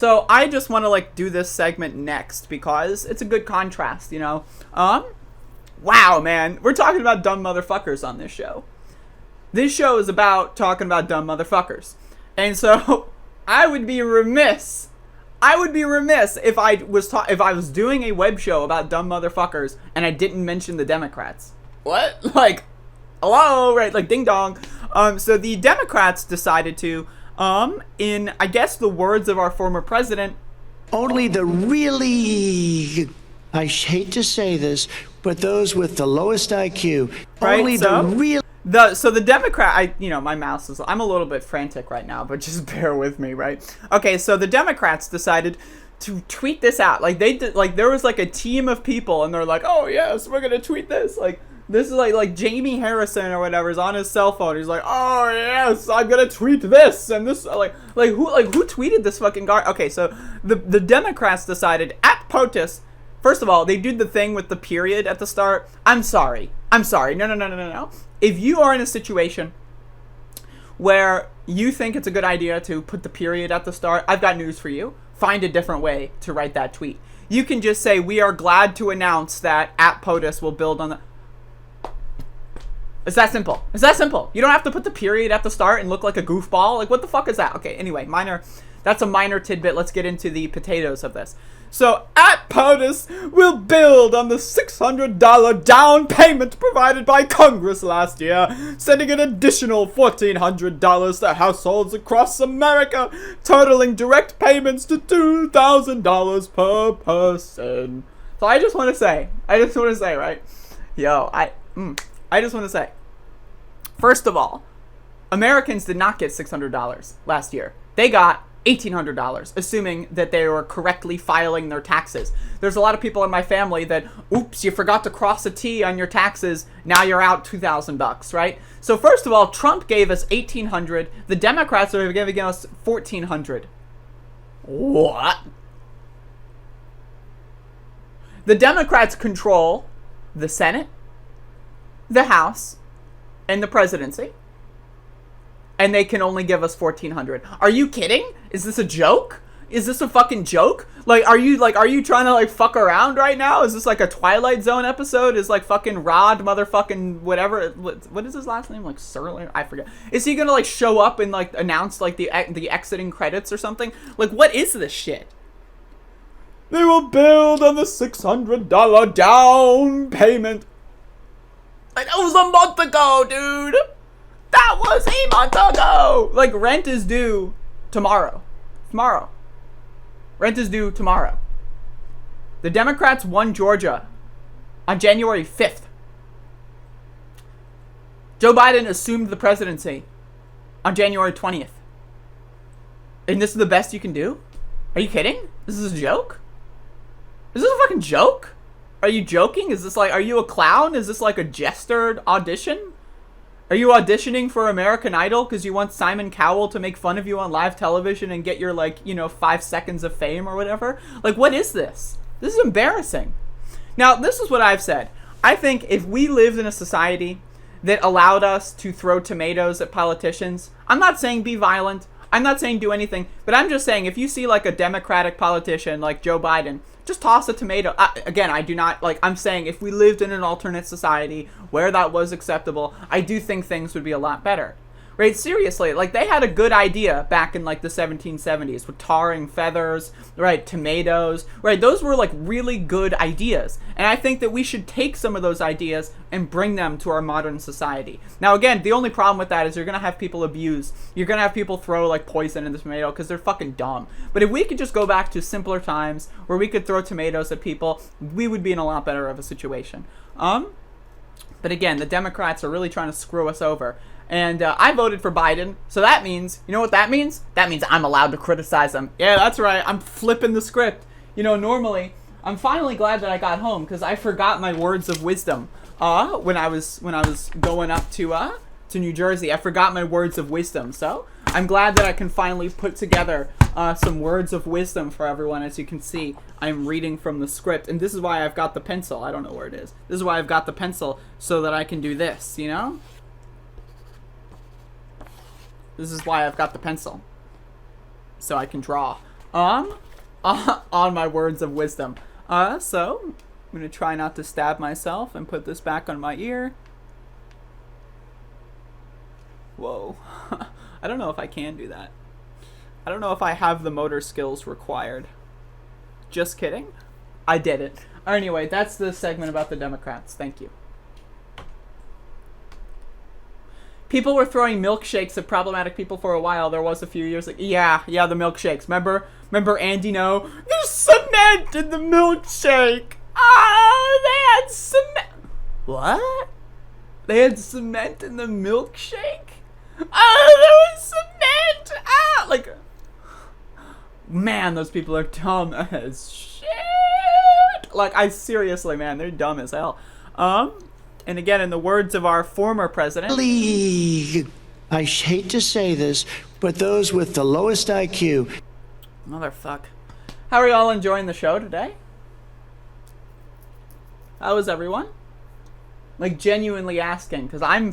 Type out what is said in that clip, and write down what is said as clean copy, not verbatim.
So I just want to like do this segment next because it's a good contrast, you know. Wow, man, we're talking about dumb motherfuckers on this show. This show is about talking about dumb motherfuckers, and so I would be remiss. I would be remiss if I was doing a web show about dumb motherfuckers and I didn't mention the Democrats. What? Like, hello, right? Like, ding dong. So the Democrats decided to. In, I guess, the words of our former president, only the really, I hate to say this, but those with the lowest IQ, right? only so, the real. So the Democrat, my mouse is, I'm a little bit frantic right now, but just bear with me, right? Okay, so the Democrats decided to tweet this out. Like, they did, like, there was like a team of people, and they're like, oh yes, we're gonna tweet this, like. This is like Jamie Harrison or whatever is on his cell phone. He's like, oh yes, I'm gonna tweet this and this. Like who tweeted this fucking guy? Okay, so the Democrats decided at POTUS. First of all, they did the thing with the period at the start. I'm sorry. No. If you are in a situation where you think it's a good idea to put the period at the start, I've got news for you. Find a different way to write that tweet. You can just say, we are glad to announce that at POTUS will build on the. It's that simple. It's that simple. You don't have to put the period at the start and look like a goofball. Like, what the fuck is that? Okay, anyway, that's a minor tidbit. Let's get into the potatoes of this. So, at POTUS will build on the $600 down payment provided by Congress last year, sending an additional $1,400 to households across America, totaling direct payments to $2,000 per person. So, I just want to say, right? I just want to say, first of all, Americans did not get $600 last year. They got $1,800, assuming that they were correctly filing their taxes. There's a lot of people in my family that, oops, you forgot to cross a T on your taxes. Now you're out $2,000, right? So first of all, Trump gave us $1,800. The Democrats are giving us $1,400. What? The Democrats control the Senate, the House, and the presidency, and they can only give us $1,400. Are you kidding? Is this a joke? Is this a fucking joke? Like, are you trying to like fuck around right now? Is this like a Twilight Zone episode? Is like fucking Rod motherfucking whatever? What is his last name? Like Serling? I forget. Is he gonna like show up and like announce like the exiting credits or something? Like, what is this shit? They will build on the $600 down payment. Like, that was a month ago, dude. That was a month ago. Like, rent is due tomorrow. Rent is due tomorrow. The Democrats won Georgia on January 5th. Joe Biden assumed the presidency on January 20th. And this is the best you can do? Are you kidding? This is a joke? Is this a fucking joke? Are you joking? Is this like, are you a clown? Is this like a jester audition? Are you auditioning for American Idol because you want Simon Cowell to make fun of you on live television and get your 5 seconds of fame or whatever? Like, what is this? This is embarrassing. Now, this is what I've said. I think if we lived in a society that allowed us to throw tomatoes at politicians, I'm not saying be violent. I'm not saying do anything, but I'm just saying if you see like a Democratic politician like Joe Biden, just toss a tomato. Again, I do not, I'm saying if we lived in an alternate society where that was acceptable, I do think things would be a lot better. Right? Seriously, like they had a good idea back in like the 1770s with tarring feathers, right? Tomatoes, right? Those were like really good ideas. And I think that we should take some of those ideas and bring them to our modern society. Now, again, the only problem with that is you're going to have people abuse. You're going to have people throw like poison in the tomato because they're fucking dumb. But if we could just go back to simpler times where we could throw tomatoes at people, we would be in a lot better of a situation. But again, the Democrats are really trying to screw us over. And I voted for Biden, so that means, you know what that means? That means I'm allowed to criticize him. Yeah, that's right. I'm flipping the script. Normally, I'm finally glad that I got home because I forgot my words of wisdom. When I was going up to New Jersey, I forgot my words of wisdom. So I'm glad that I can finally put together some words of wisdom for everyone. As you can see, I'm reading from the script, and this is why I've got the pencil. I don't know where it is. This is why I've got the pencil so that I can do this. This is why I've got the pencil. So I can draw. on my words of wisdom. So I'm gonna try not to stab myself and put this back on my ear. Whoa. I don't know if I can do that. I don't know if I have the motor skills required. Just kidding. I did it. Anyway, that's the segment about the Democrats. Thank you. People were throwing milkshakes at problematic people for a while. There was a few years ago. Yeah, the milkshakes. Remember Andy No? There's cement in the milkshake. They had cement. What? They had cement in the milkshake? There was cement. Like, man, those people are dumb as shit. Like, I seriously, man, they're dumb as hell. And again, in the words of our former president, I hate to say this, but those with the lowest IQ. Motherfuck. How are y'all enjoying the show today? How is everyone? Like, genuinely asking, because I'm